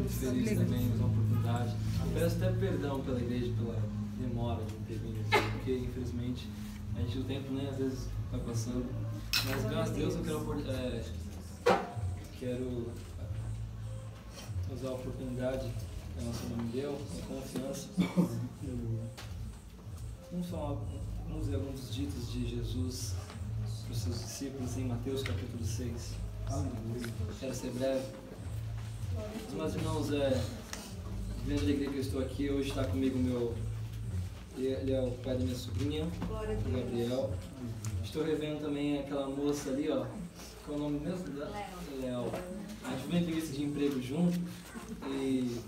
muito feliz também, mais uma oportunidade. Peço até perdão pela igreja, pela demora de ter vindo aqui, porque infelizmente a gente, o tempo, né, às vezes vai passando. Mas graças a Deus eu quero usar a oportunidade que a nossa mãe me deu, com confiança. Vamos ver alguns dos ditos de Jesus para os seus discípulos em Mateus capítulo 6. Quero ser breve. Mas, irmãos, grande alegria que eu estou aqui. Hoje está comigo ele é o pai da minha sobrinha, o Gabriel. Estou revendo também aquela moça ali, ó. Qual é o nome mesmo? Léo. A gente veio entrevista de emprego junto e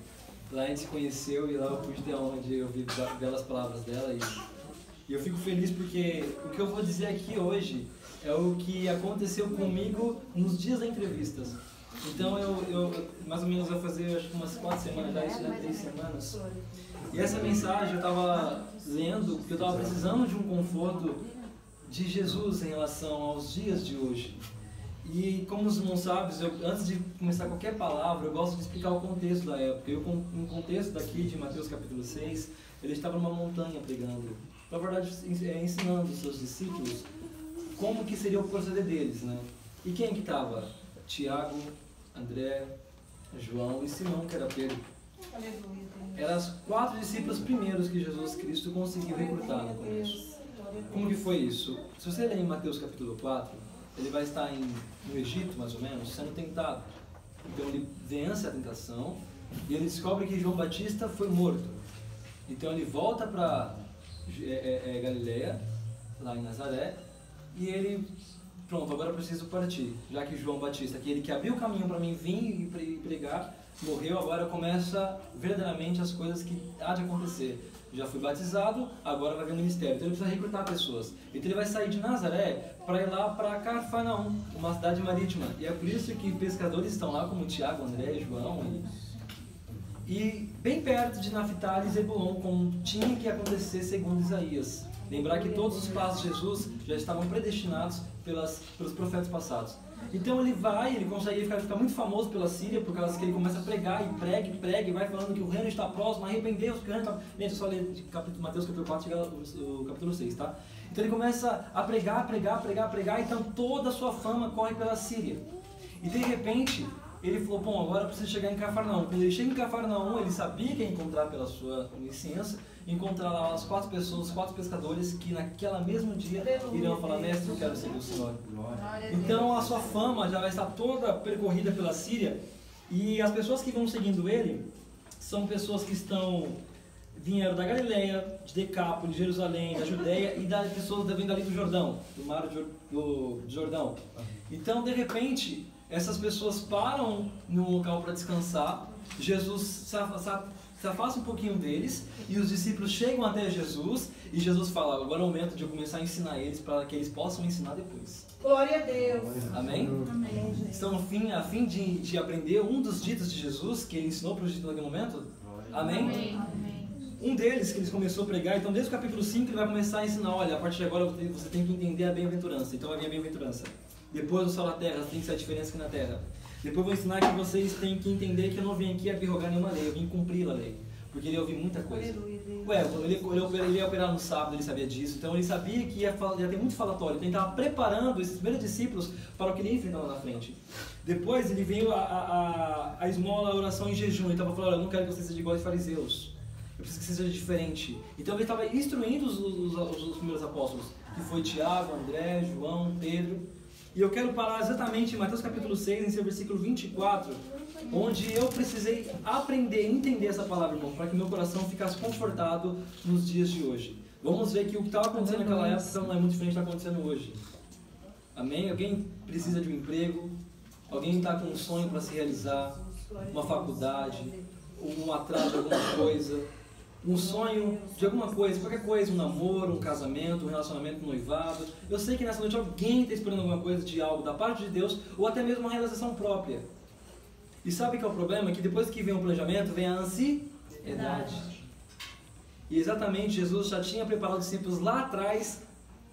lá a gente se conheceu e lá eu pude ter a honra de ouvir belas palavras dela. E eu fico feliz porque o que eu vou dizer aqui hoje é o que aconteceu comigo nos dias da entrevista. Então eu mais ou menos vai fazer acho que umas 4 semanas já, isso já 3 semanas. E essa mensagem eu estava lendo porque eu estava precisando de um conforto de Jesus em relação aos dias de hoje. E como os irmãos sabem, antes de começar qualquer palavra, eu gosto de explicar o contexto da época. No contexto daqui de Mateus capítulo 6, ele estava numa montanha pregando, na verdade ensinando os seus discípulos como que seria o proceder deles, né? E quem que estava? Tiago, André, João e Simão, que era Pedro. Eram os 4 discípulos primeiros que Jesus Cristo conseguiu recrutar no começo. Como que foi isso? Se você ler em Mateus capítulo 4, ele vai estar no Egito, mais ou menos, sendo tentado. Então ele vence a tentação e ele descobre que João Batista foi morto. Então ele volta para Galileia, lá em Nazaré, e ele, pronto, agora eu preciso partir, já que João Batista, aquele que abriu o caminho para mim vir e pregar, morreu, agora começa verdadeiramente as coisas que há de acontecer. Já fui batizado, agora vai vir o ministério. Então ele precisa recrutar pessoas. Então ele vai sair de Nazaré para ir lá para Cafarnaum, uma cidade marítima. E é por isso que pescadores estão lá, como Tiago, André, João. E bem perto de Naftali e Zebulon, como tinha que acontecer segundo Isaías. Lembrar que todos os passos de Jesus já estavam predestinados pelos profetas passados. Então ele consegue ficar muito famoso pela Síria, por causa que ele começa a pregar e prega e vai falando que o reino está próximo, arrependeu-se, que o reino está... Gente, só ler de Mateus capítulo 4, chega o capítulo 6, tá? Então ele começa a pregar, então toda a sua fama corre pela Síria. E de repente, ele falou, bom, agora eu preciso chegar em Cafarnaum. Quando ele chega em Cafarnaum, ele sabia que ia encontrar pela sua onisciência, encontrar lá as 4 pessoas, os 4 pescadores que naquela mesmo dia irão falar, mestre, eu quero seguir o Senhor. Então a sua fama já vai estar toda percorrida pela Síria e as pessoas que vão seguindo ele são pessoas que vieram da Galileia, de Decápolis, de Jerusalém, da Judeia e das pessoas que vêm dali do Jordão, do mar do Jordão. Então de repente essas pessoas param no local para descansar, Jesus se afasta um pouquinho deles e os discípulos chegam até Jesus e Jesus fala, agora é o momento de eu começar a ensinar eles para que eles possam ensinar depois. Glória a Deus. Amém? Amém. Estão a fim de aprender um dos ditos de Jesus que ele ensinou para os discípulos naquele momento? Amém? Amém. Um deles que ele começou a pregar, então desde o capítulo 5 ele vai começar a ensinar, olha, a partir de agora você tem que entender a bem-aventurança, então vai vir a bem-aventurança. Depois do céu na terra, tem que ser a diferença aqui na terra. Depois eu vou ensinar que vocês têm que entender que eu não vim aqui abrogar nenhuma lei, eu vim cumprir a lei. Porque ele ouviu muita coisa. Ele ia operar no sábado, ele sabia disso, então ele sabia que ia ter muito falatório, então ele estava preparando esses primeiros discípulos para o que ele ia enfrentar lá na frente. Depois ele veio a esmola, a oração em jejum, ele estava falando, eu não quero que você seja igual aos fariseus, eu preciso que você seja diferente. Então ele estava instruindo os primeiros apóstolos, que foi Tiago, André, João, Pedro. E eu quero parar exatamente em Mateus capítulo 6, em seu versículo 24, onde eu precisei aprender e entender essa palavra, irmão, para que meu coração ficasse confortado nos dias de hoje. Vamos ver que o que estava acontecendo naquela época não é muito diferente do que está acontecendo hoje. Amém? Alguém precisa de um emprego, alguém está com um sonho para se realizar, uma faculdade, um atraso de alguma coisa, um sonho de alguma coisa, qualquer coisa, um namoro, um casamento, um relacionamento, um noivado. Eu sei que nessa noite alguém está esperando alguma coisa de algo da parte de Deus, ou até mesmo uma realização própria. E sabe que é o problema? Que depois que vem o planejamento, vem a ansiedade. E exatamente Jesus já tinha preparado os discípulos lá atrás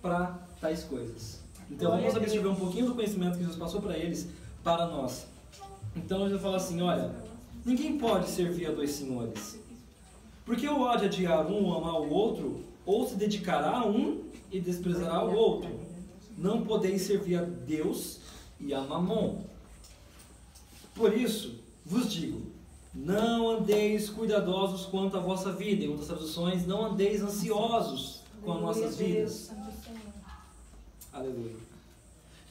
para tais coisas. Então vamos absorver um pouquinho do conhecimento que Jesus passou para eles, para nós. Então Jesus fala assim, olha, Ninguém pode servir a dois senhores. Porque ou há de adiar um ou amar o outro, ou se dedicará a um e desprezará o outro. Não podeis servir a Deus e a Mamon. Por isso, vos digo, não andeis cuidadosos quanto à vossa vida. Em outras traduções, não andeis ansiosos com as nossas vidas. Aleluia.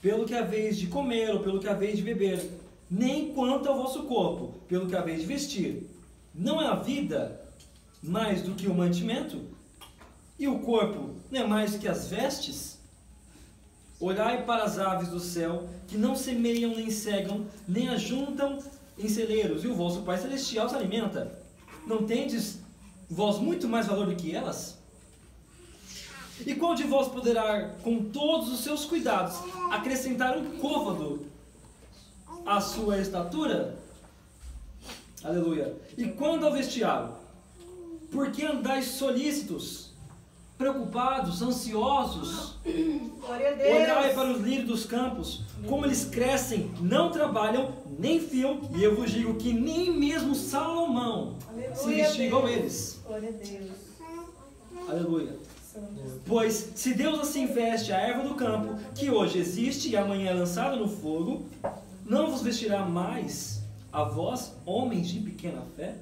Pelo que haveis de comer ou pelo que haveis de beber, nem quanto ao vosso corpo, pelo que haveis de vestir. Não é a vida mais do que o mantimento? E o corpo não é mais do que as vestes? Olhai para as aves do céu, que não semeiam, nem cegam, nem ajuntam em celeiros, e o vosso Pai Celestial se alimenta. Não tendes vós muito mais valor do que elas? E qual de vós poderá, com todos os seus cuidados, acrescentar um côvado à sua estatura? Aleluia. E quando ao vestiário, por que andais solícitos, preocupados, ansiosos? Glória a Deus. Olhai para os lírios dos campos, como eles crescem, não trabalham, nem fiam, e eu vos digo que nem mesmo Salomão se vestiu igual eles. Glória a Deus. Aleluia. Pois se Deus assim veste a erva do campo, que hoje existe e amanhã é lançada no fogo, não vos vestirá mais a vós, homens de pequena fé?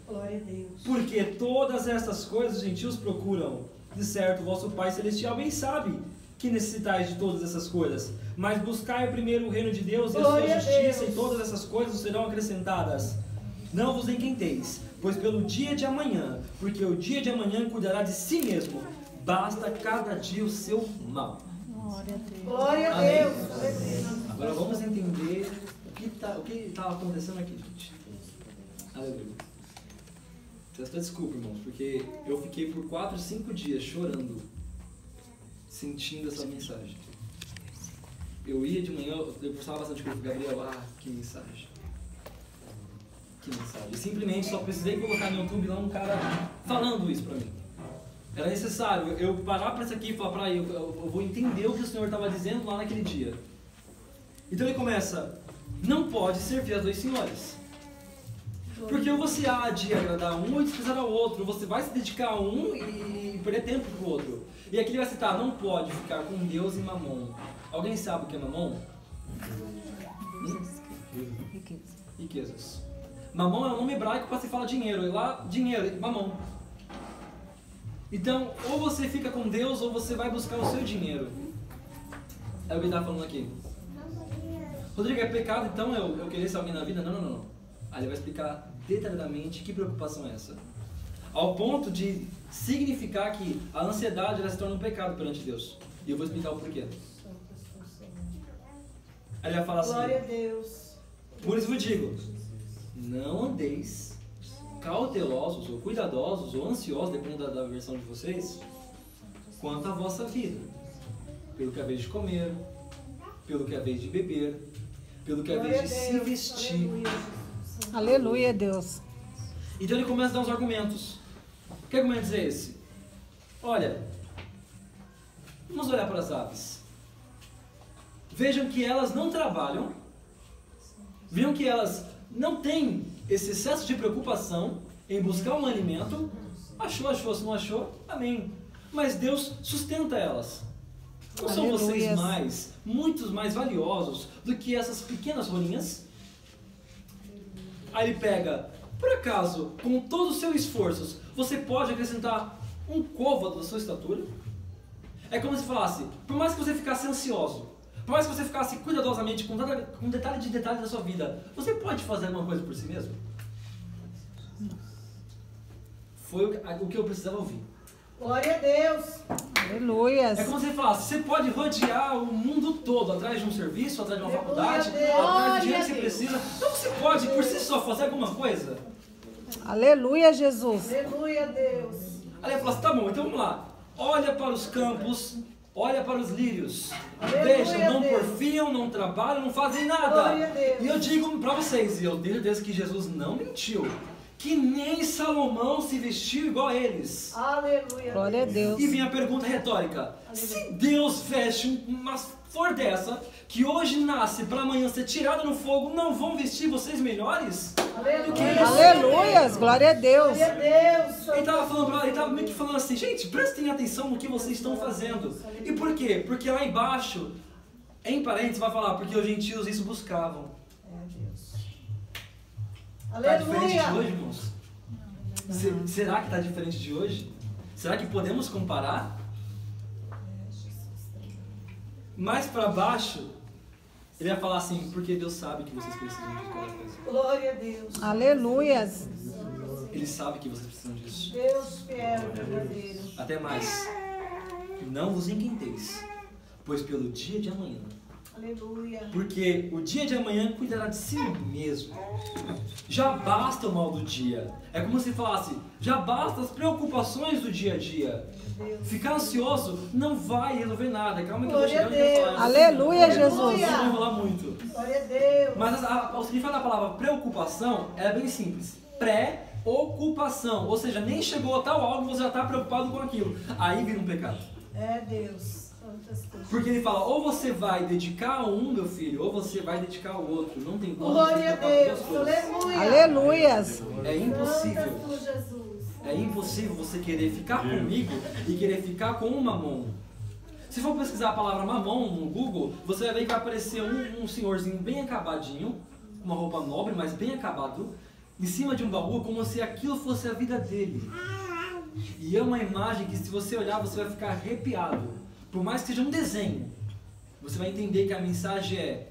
Glória a Deus. Porque todas estas coisas os gentios procuram. De certo, vosso Pai Celestial bem sabe que necessitais de todas essas coisas. Mas buscai primeiro o reino de Deus e a sua justiça, e todas essas coisas serão acrescentadas. Não vos enquenteis, pois pelo dia de amanhã, porque o dia de amanhã cuidará de si mesmo. Basta cada dia o seu mal. Glória a Deus. Glória a Deus. Agora vamos entender o que está acontecendo aqui, gente. Aleluia. Desculpa, irmãos, porque eu fiquei por 4, 5 dias chorando, sentindo essa mensagem. Eu ia de manhã, eu postava bastante coisa com o Gabriel. Que mensagem. Que mensagem. E simplesmente só precisei colocar no YouTube lá um cara falando isso pra mim. Era necessário eu parar para isso aqui e falar pra ele, eu vou entender o que o Senhor estava dizendo lá naquele dia. Então ele começa, não pode servir a dois senhores. Porque você há de agradar um e desprezar ao outro. Você vai se dedicar a um e perder tempo para o outro. E aqui ele vai citar, não pode ficar com Deus e Mamon. Alguém sabe o que é Mamon? Riquezas. Mamon é um nome hebraico para se falar dinheiro. E lá, dinheiro, Mamon. Então, ou você fica com Deus ou você vai buscar o seu dinheiro. É o que ele está falando aqui. Rodrigo, é pecado então eu querer ser alguém na vida? Não. Aí ele vai explicar detalhadamente que preocupação é essa. Ao ponto de significar que a ansiedade ela se torna um pecado perante Deus. E eu vou explicar o porquê. Aí ele vai falar assim, glória a Deus. Por isso eu digo, não andeis cautelosos, ou cuidadosos, ou ansiosos, dependendo da versão de vocês, quanto à vossa vida. Pelo que haveis de comer, pelo que haveis de beber, pelo que haveis de se vestir. Aleluia, Deus. Então ele começa a dar uns argumentos. Que argumentos é esse? Olha, vamos olhar para as aves. Vejam que elas não trabalham. Vejam que elas não têm esse excesso de preocupação em buscar um alimento. Achou, se não achou, amém. Mas Deus sustenta elas. Não são vocês muitos mais valiosos do que essas pequenas rolinhas? Aí ele pega, por acaso, com todos os seus esforços, você pode acrescentar um côvado da sua estatura? É como se falasse, por mais que você ficasse ansioso, por mais que você ficasse cuidadosamente com detalhe de detalhe da sua vida, você pode fazer alguma coisa por si mesmo? Foi o que eu precisava ouvir. Glória a Deus. Aleluia. É como se ele falasse, você pode rodear o mundo todo atrás de um serviço, atrás de uma faculdade, atrás do dinheiro que você precisa. Então você pode por si só fazer alguma coisa? Aleluia, Jesus. Aleluia, Deus. Aí ele fala assim, tá bom, então vamos lá. Olha para os campos, olha para os lírios. Aleluia, Vejam, não Deus. porfiam, não trabalham, não fazem nada. Glória a Deus. E eu digo para vocês, e eu tenho certeza que Jesus não mentiu, que nem Salomão se vestiu igual a eles. Aleluia. Glória a Deus. E vem a pergunta retórica: se Deus veste uma flor dessa, que hoje nasce para amanhã ser tirada no fogo, não vão vestir vocês melhores? Aleluia. Aleluias. Glória a Deus. Glória a Deus. Ele estava meio que falando assim: gente, prestem atenção no que vocês estão fazendo. E por quê? Porque lá embaixo, em parênteses, vai falar: porque os gentios isso buscavam. Está diferente de hoje, irmãos? Será que está diferente de hoje? Será que podemos comparar? Mais para baixo, ele vai falar assim: porque Deus sabe que vocês precisam de cada coisa. Glória a Deus. Aleluias. Ele sabe que vocês precisam disso. Deus fiel e verdadeiro. Até mais, não vos inquieteis, pois pelo dia de amanhã. Aleluia. Porque o dia de amanhã cuidará de si mesmo. Já basta o mal do dia. É como se falasse: já basta as preocupações do dia a dia. Ficar ansioso não vai resolver nada. Calma que eu vou chegar onde eu quero falar. Aleluia, Jesus. Não vai enrolar muito. Glória a Deus. Mas o significado da palavra preocupação é bem simples. Pré-ocupação. Ou seja, nem chegou a tal algo, você já está preocupado com aquilo. Aí vira um pecado. É Deus. Porque ele fala: ou você vai dedicar a um, meu filho, ou você vai dedicar ao outro. Não tem como. Glória a Deus. Aleluia. Aleluias. É impossível. Santo Jesus. É impossível você querer ficar comigo e querer ficar com um mamon. Se for pesquisar a palavra mamon no Google, você vai ver que vai aparecer um senhorzinho bem acabadinho, com uma roupa nobre, mas bem acabado, em cima de um baú, como se aquilo fosse a vida dele. E é uma imagem que, se você olhar, você vai ficar arrepiado. Por mais que seja um desenho, você vai entender que a mensagem é: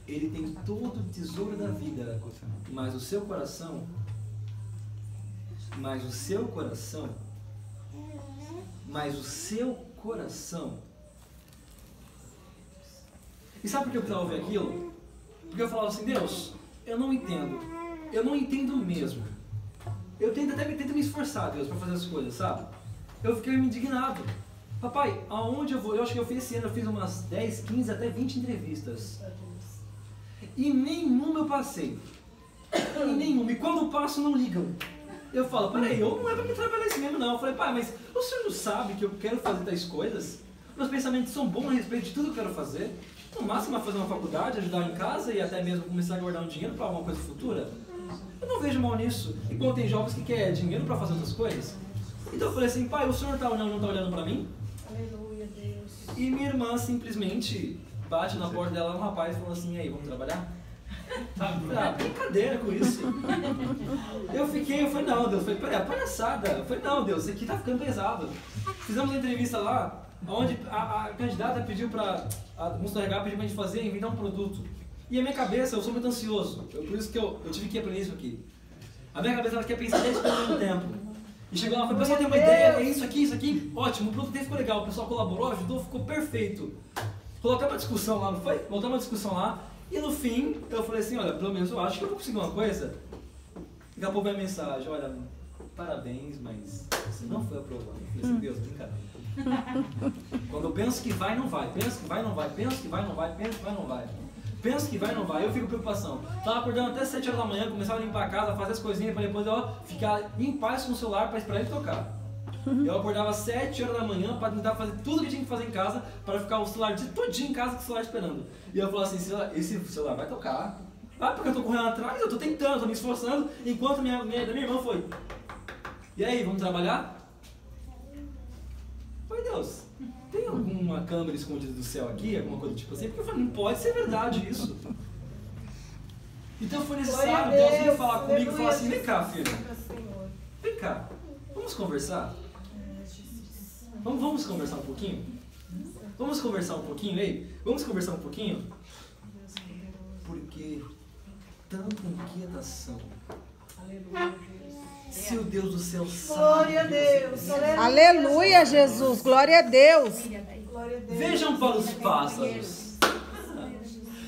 ele tem todo o tesouro da vida, mas o seu coração... Mas o seu coração. E sabe por que eu precisava ouvir aquilo? Porque eu falava assim: Deus, eu não entendo. Eu não entendo mesmo. Eu tento me esforçar, Deus, para fazer as coisas, sabe? Eu fiquei me indignado. Papai, aonde eu vou? Eu acho que esse ano eu fiz umas 10, 15, até 20 entrevistas. E nenhuma eu passei. E quando eu passo, não ligam. Eu falo: peraí, eu não é pra me trabalhar assim mesmo não. Eu falei: pai, mas o senhor não sabe que eu quero fazer tais coisas? Meus pensamentos são bons a respeito de tudo que eu quero fazer. No máximo é fazer uma faculdade, ajudar em casa e até mesmo começar a guardar um dinheiro para alguma coisa futura. Eu não vejo mal nisso. E quando tem jovens que querem dinheiro para fazer outras coisas. Então eu falei assim: pai, o senhor não está olhando para mim? Aleluia, Deus. E minha irmã simplesmente bate na porta dela, um rapaz, falou assim: e aí, vamos trabalhar? Ah, brincadeira com isso. Eu falei: não, Deus. Eu falei: peraí, palhaçada. Eu falei: não, Deus, isso aqui tá ficando pesado. Fizemos uma entrevista lá, onde a candidata pediu pra, a moça do RH pediu pra gente fazer, enviar um produto. E a minha cabeça, eu sou muito ansioso, por isso que eu tive que aprender isso aqui. A minha cabeça, ela quer pensar 10 coisas ao mesmo tempo. E chegou lá e falou: pessoal, tem uma ideia, é isso aqui, ótimo, o produto ficou legal, o pessoal colaborou, ajudou, ficou perfeito. Rolou até uma discussão lá, não foi? Rolou uma discussão lá. E no fim, eu falei assim: olha, pelo menos eu acho que eu vou conseguir uma coisa. Daqui a pouco vem a mensagem: olha, parabéns, mas você não foi aprovado. Eu falei assim: Deus, brincadeira. Quando eu penso que vai, não vai. Penso que vai, não vai. Penso que vai, não vai. Penso que vai, não vai. Penso que vai, não vai. Eu fico com preocupação. Tava acordando até 7 horas da manhã, começava a limpar a casa, fazer as coisinhas para depois eu ficar em paz com o celular para esperar ele tocar. Eu acordava às 7 horas da manhã para tentar fazer tudo que tinha que fazer em casa, para ficar o celular todinho em casa com o celular esperando. E eu falava assim: esse celular vai tocar. Ah, porque eu tô correndo atrás, eu tô tentando, tô me esforçando, enquanto minha irmã foi: e aí, vamos trabalhar? Oi, Deus, tem alguma câmera escondida do céu aqui, alguma coisa tipo assim? Porque eu falei: não pode ser verdade isso. Então foi necessário Deus vir falar comigo e falar assim: vem cá, filho, vem cá, vamos conversar? Vamos conversar um pouquinho? Vamos conversar um pouquinho, ei? Vamos conversar um pouquinho? Porque tanta inquietação. Se o Deus do céu sabe. Glória a Deus. Aleluia, Jesus. Glória a Deus. Glória a Deus. Vejam para os pássaros.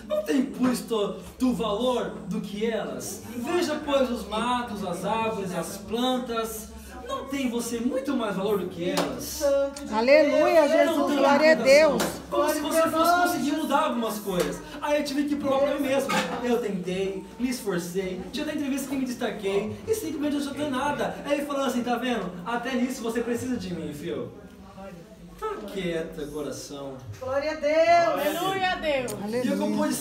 Não tem, pois, do valor do que elas. Veja, pois, os matos, as árvores, as plantas. não tem você muito mais valor do que elas? Santo de Aleluia, Deus. Jesus. Glória a Deus. Como se você fosse conseguir mudar algumas coisas. Aí eu tive que provar pra mim mesmo. Eu tentei, me esforcei, tinha até entrevista que me destaquei e simplesmente eu não tenho nada. Aí ele falou assim, tá vendo? Até nisso você precisa de mim, filho. Tá quieta, coração. Glória a Deus. Aleluia a Deus. E eu como pode